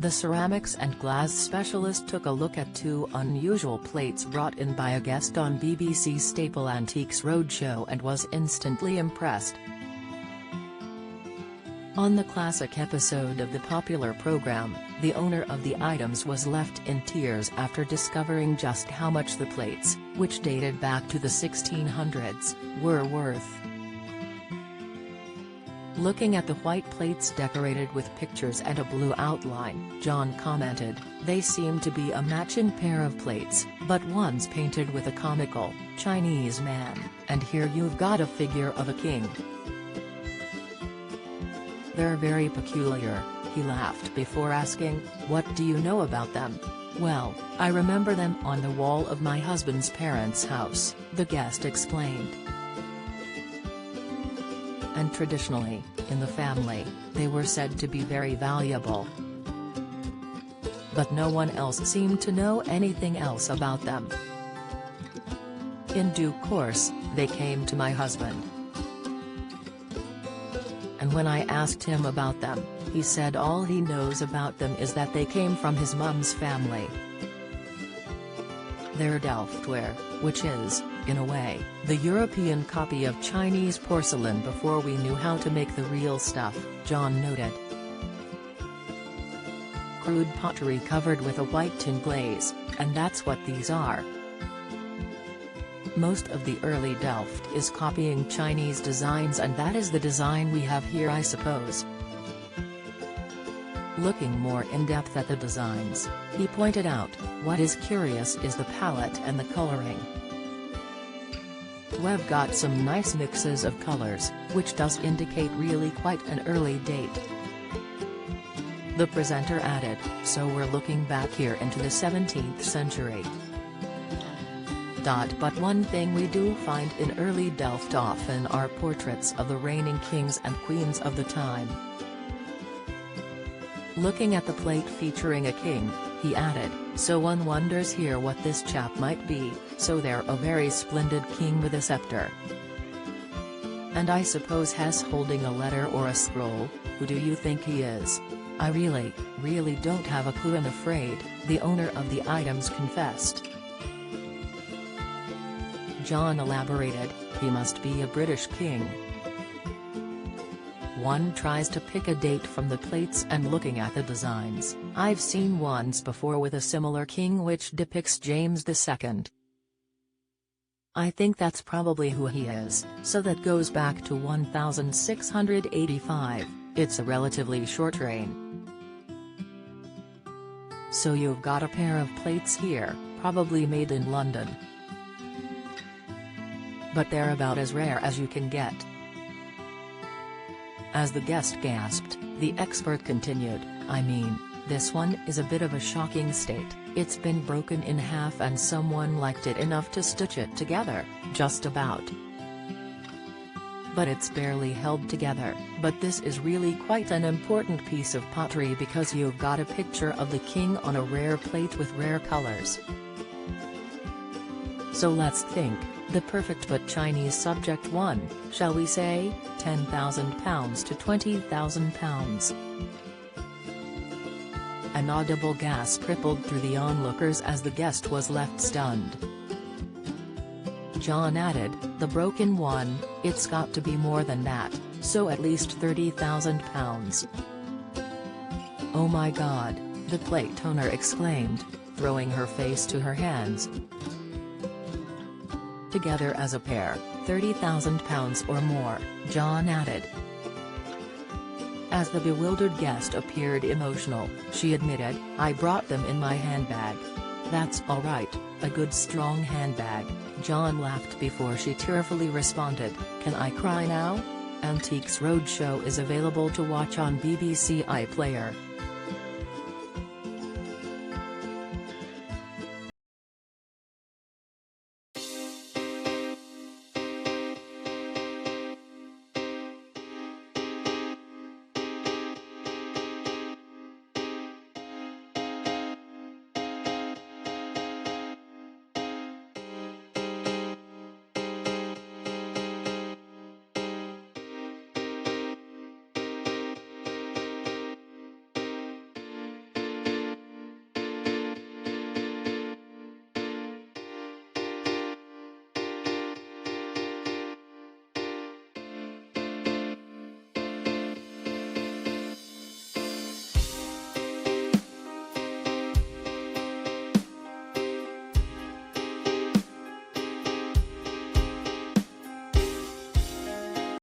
The ceramics and glass specialist took a look at two unusual plates brought in by a guest on BBC staple Antiques Roadshow and was instantly impressed. On the classic episode of the popular program, the owner of the items was left in tears after discovering just how much the plates, which dated back to the 1600s, were worth. Looking at the white plates decorated with pictures and a blue outline, John commented, "They seem to be a matching pair of plates, but one's painted with a comical, Chinese man, and here you've got a figure of a king. They're very peculiar," he laughed before asking, "What do you know about them?" "Well, I remember them on the wall of my husband's parents' house," the guest explained. "And traditionally, in the family, they were said to be very valuable. But no one else seemed to know anything else about them. In due course, they came to my husband. And when I asked him about them, he said all he knows about them is that they came from his mum's family. They're Delftware, which is, in a way, the European copy of Chinese porcelain before we knew how to make the real stuff," John noted. "Crude pottery covered with a white tin glaze, and that's what these are. Most of the early Delft is copying Chinese designs, and that is the design we have here, I suppose." Looking more in depth at the designs, he pointed out, "What is curious is the palette and the coloring. We've got some nice mixes of colors, which does indicate really quite an early date." The presenter added, "So we're looking back here into the 17th century. But one thing we do find in early Delft often are portraits of the reigning kings and queens of the time." Looking at the plate featuring a king, he added, "So one wonders here what this chap might be, so they're a very splendid king with a scepter. And I suppose Hess holding a letter or a scroll. Who do you think he is?" "I really don't have a clue, I'm afraid," the owner of the items confessed. John elaborated, "He must be a British king." One tries to pick a date from the plates and looking at the designs. "I've seen ones before with a similar king which depicts James II. I think that's probably who he is, so that goes back to 1685, it's a relatively short reign." "So you've got a pair of plates here, probably made in London. But they're about as rare as you can get." As the guest gasped, the expert continued, "I mean, this one is a bit of a shocking state. It's been broken in half and someone liked it enough to stitch it together, just about. But it's barely held together. But this is really quite an important piece of pottery because you've got a picture of the king on a rare plate with rare colors. So let's think, the perfect but Chinese subject one, shall we say, £10,000 to £20,000. An audible gasp rippled through the onlookers as the guest was left stunned. John added, "The broken one, it's got to be more than that, so at least £30,000. "Oh my God," the plate owner exclaimed, throwing her face to her hands. "Together as a pair, £30,000 or more," John added. As the bewildered guest appeared emotional, she admitted, "I brought them in my handbag." "That's all right, a good strong handbag," John laughed before she tearfully responded, "Can I cry now?" Antiques Roadshow is available to watch on BBC iPlayer.